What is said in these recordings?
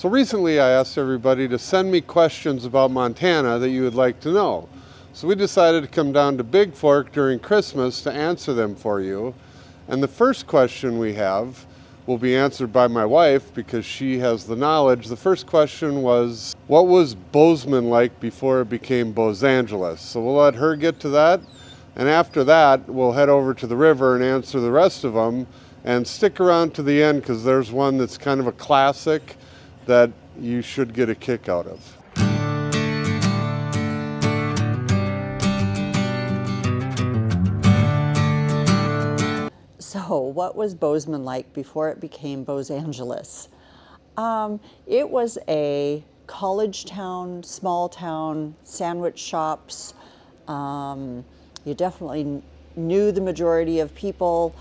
So recently I asked everybody to send me questions about Montana that you would like to know. So we decided to come down to Big Fork during Christmas to answer them for you. And the first question we have will be answered by my wife because she has the knowledge. The first question was, what was Bozeman like before it became Bozeangeles? So we'll let her get to that. And after that, we'll head over to the river and answer the rest of them. And stick around to the end because there's one that's kind of a classic that you should get a kick out of. So what was Bozeman like before it became Bozeangeles? It was a college town, small town, sandwich shops. You definitely knew the majority of people.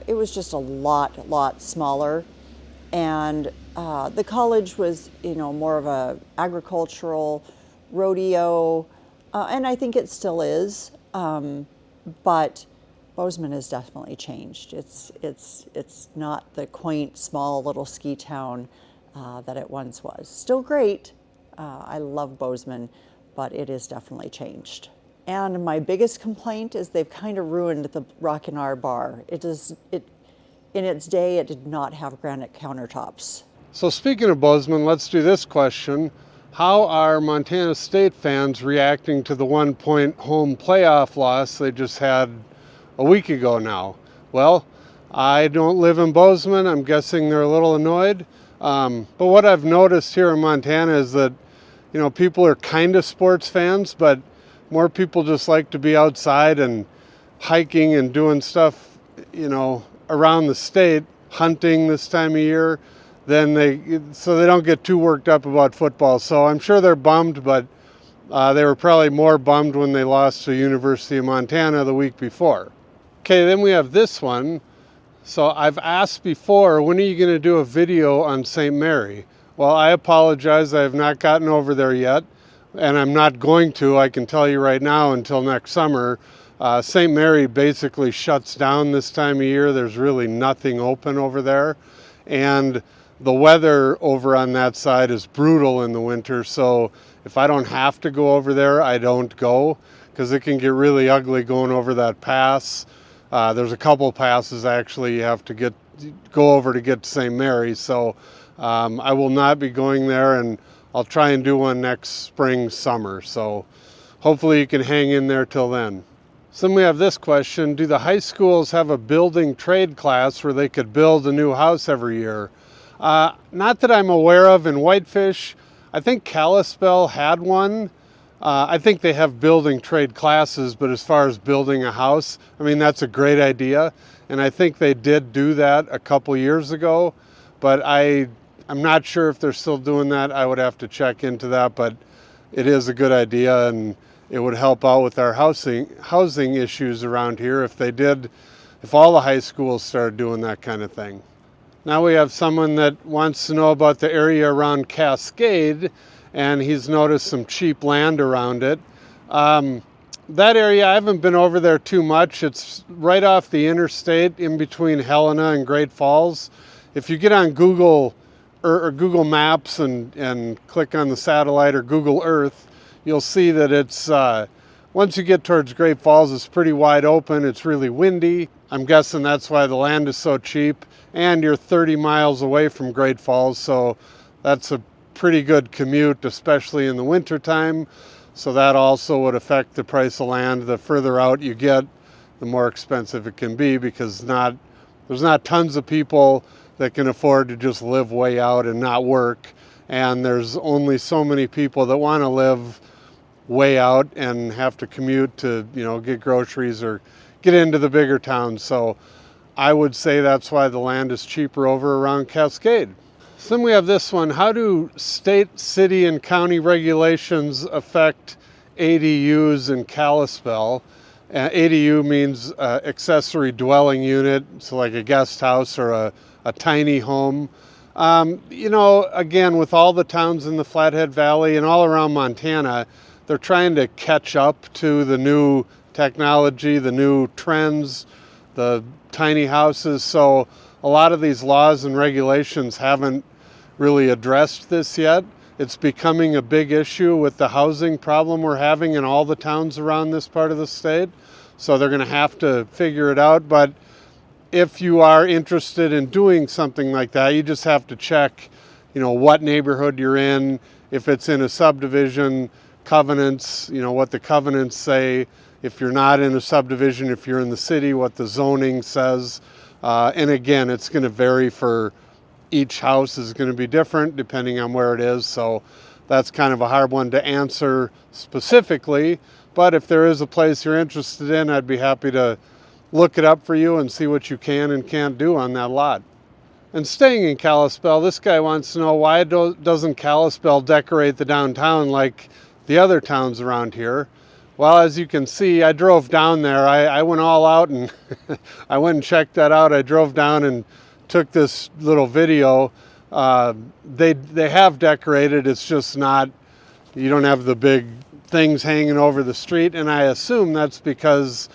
It was just a lot smaller. And the college was, more of a agricultural rodeo, and I think it still is. But Bozeman has definitely changed. It's not the quaint, small little ski town that it once was. Still great. I love Bozeman, but it is definitely changed. And my biggest complaint is they've kind of ruined the Rockin' R bar. In its day, it did not have granite countertops. So speaking of Bozeman, let's do this question. How are Montana State fans reacting to the 1-point home playoff loss they just had a week ago now? Well, I don't live in Bozeman. I'm guessing they're a little annoyed. But what I've noticed here in Montana is that, people are kind of sports fans, but more people just like to be outside and hiking and doing stuff, around the state, hunting this time of year, so they don't get too worked up about football. So I'm sure they're bummed, but they were probably more bummed when they lost to University of Montana the week before. Okay, then we have this one. So I've asked before, when are you going to do a video on St. Mary? Well, I apologize, I have not gotten over there yet, and I'm not going to, I can tell you right now, until next summer. St. Mary basically shuts down this time of year. There's really nothing open over there. And the weather over on that side is brutal in the winter. So if I don't have to go over there, I don't go because it can get really ugly going over that pass. There's a couple passes actually you have to go over to get to St. Mary. So I will not be going there, and I'll try and do one next spring, summer. So hopefully you can hang in there till then. So then we have this question, do the high schools have a building trade class where they could build a new house every year? Not that I'm aware of in Whitefish. I think Kalispell had one. I think they have building trade classes, but as far as building a house, that's a great idea. And I think they did do that a couple years ago, but I'm not sure if they're still doing that. I would have to check into that, but it is a good idea, and it would help out with our housing issues around here if all the high schools started doing that kind of thing. Now we have someone that wants to know about the area around Cascade, and he's noticed some cheap land around it. That area, I haven't been over there too much. It's right off the interstate in between Helena and Great Falls. If you get on Google or Google Maps and click on the satellite or Google Earth, you'll see that it's, once you get towards Great Falls, it's pretty wide open. It's really windy. I'm guessing that's why the land is so cheap. And you're 30 miles away from Great Falls, so that's a pretty good commute, especially in the wintertime. So that also would affect the price of land. The further out you get, the more expensive it can be because there's not tons of people that can afford to just live way out and not work. And there's only so many people that want to live way out and have to commute to, get groceries or get into the bigger towns. So I would say that's why the land is cheaper over around Cascade. So then we have this one. How do state, city, and county regulations affect ADUs in Kalispell? ADU means accessory dwelling unit, so like a guest house or a tiny home. Again, with all the towns in the Flathead Valley and all around Montana, they're trying to catch up to the new technology, the new trends, the tiny houses. So a lot of these laws and regulations haven't really addressed this yet. It's becoming a big issue with the housing problem we're having in all the towns around this part of the state. So they're going to have to figure it out. But if you are interested in doing something like that, you just have to check, what neighborhood you're in, if it's in a subdivision, covenants, what the covenants say. If you're not in a subdivision, if you're in the city, what the zoning says. And again, it's going to vary for each house is going to be different depending on where it is. So that's kind of a hard one to answer specifically. But if there is a place you're interested in, I'd be happy to look it up for you and see what you can and can't do on that lot. And staying in Kalispell, this guy wants to know, why doesn't Kalispell decorate the downtown like the other towns around here? Well, as you can see, I drove down there. I went all out and I went and checked that out. I drove down and took this little video. They have decorated. It's just not, you don't have the big things hanging over the street. And I assume that's because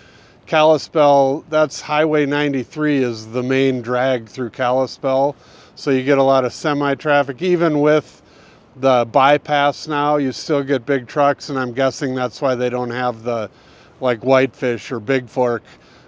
Kalispell, that's Highway 93 is the main drag through Kalispell. So you get a lot of semi-traffic. Even with the bypass now, you still get big trucks, and I'm guessing that's why they don't have the, like Whitefish or Big Fork,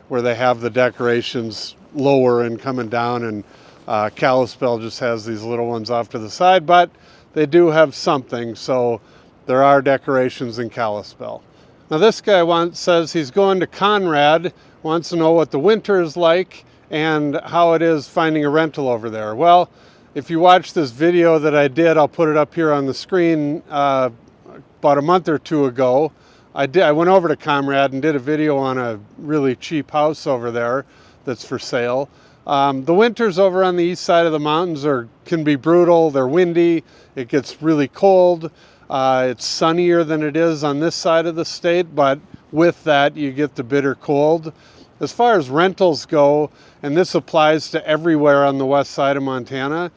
where they have the decorations lower and coming down, and Kalispell just has these little ones off to the side, but they do have something, so there are decorations in Kalispell. Now this guy says he's going to Conrad, wants to know what the winter is like and how it is finding a rental over there. Well, if you watch this video that I did, I'll put it up here on the screen, about a month or two ago, I went over to Conrad and did a video on a really cheap house over there that's for sale. The winters over on the east side of the mountains can be brutal. They're windy. It gets really cold. It's sunnier than it is on this side of the state, but with that you get the bitter cold. As far as rentals go, and this applies to everywhere on the west side of Montana,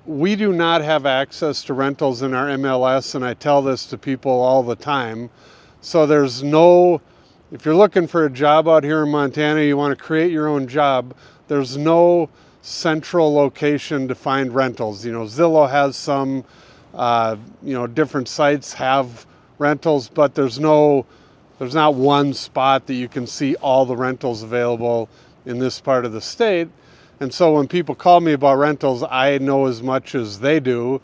we do not have access to rentals in our MLS, and I tell this to people all the time. So there's no, if you're looking for a job out here in Montana, you want to create your own job, there's no central location to find rentals. Zillow has some, different sites have rentals, but there's not one spot that you can see all the rentals available in this part of the state. And so when people call me about rentals, I know as much as they do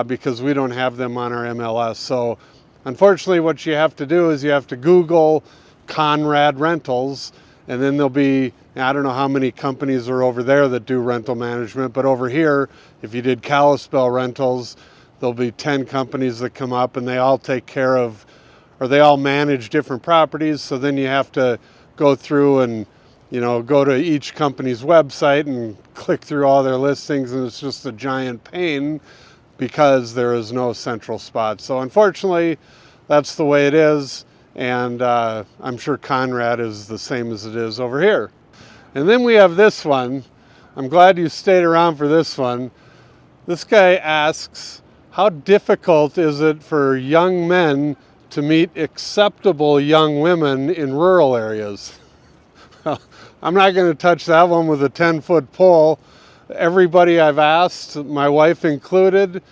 because we don't have them on our MLS. So unfortunately, what you have to do is you have to Google Conrad Rentals, and then there'll be, I don't know how many companies are over there that do rental management, but over here, if you did Kalispell Rentals, there'll be 10 companies that come up, and they all take care of, or they all manage different properties. So then you have to go through and go to each company's website and click through all their listings, and it's just a giant pain because there is no central spot. So unfortunately, that's the way it is, and I'm sure Conrad is the same as it is over here. And then we have this one. I'm glad you stayed around for this one. This guy asks, how difficult is it for young men to meet acceptable young women in rural areas? I'm not going to touch that one with a 10-foot pole. Everybody I've asked, my wife included,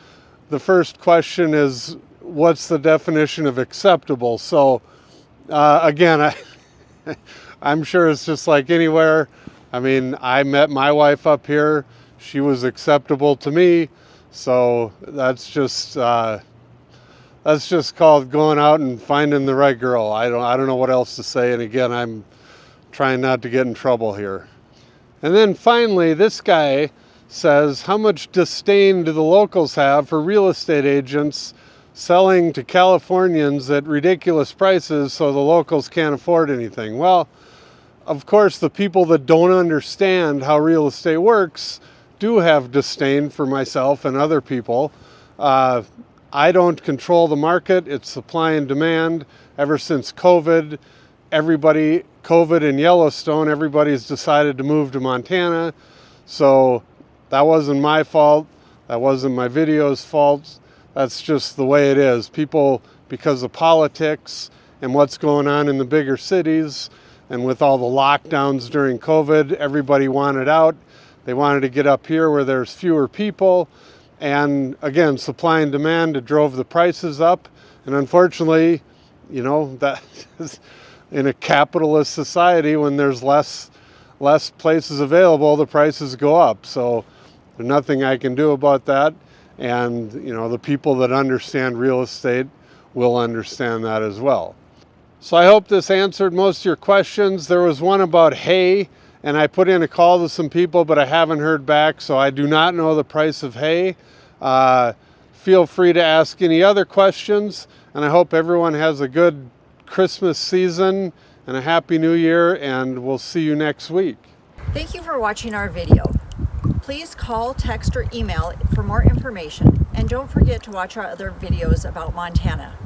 the first question is, what's the definition of acceptable? So again, I'm sure it's just like anywhere. I mean, I met my wife up here. She was acceptable to me. So that's just called going out and finding the right girl. I don't know what else to say. And again, I'm trying not to get in trouble here. And then finally, this guy says, how much disdain do the locals have for real estate agents selling to Californians at ridiculous prices so the locals can't afford anything? Well, of course, the people that don't understand how real estate works do have disdain for myself and other people. I don't control the market. It's supply and demand. Ever since COVID and Yellowstone, everybody's decided to move to Montana. So that wasn't my fault. That wasn't my video's fault. That's just the way it is. People, because of politics and what's going on in the bigger cities, and with all the lockdowns during COVID, everybody wanted out. They wanted to get up here where there's fewer people. And again, supply and demand, it drove the prices up. And unfortunately, you know, that is in a capitalist society, when there's less places available, the prices go up. So there's nothing I can do about that. And, you know, the people that understand real estate will understand that as well. So I hope this answered most of your questions. There was one about hay, and I put in a call to some people, but I haven't heard back, so I do not know the price of hay. Feel free to ask any other questions, and I hope everyone has a good Christmas season and a Happy New Year, and we'll see you next week. Thank you for watching our video. Please call, text, or email for more information, and don't forget to watch our other videos about Montana.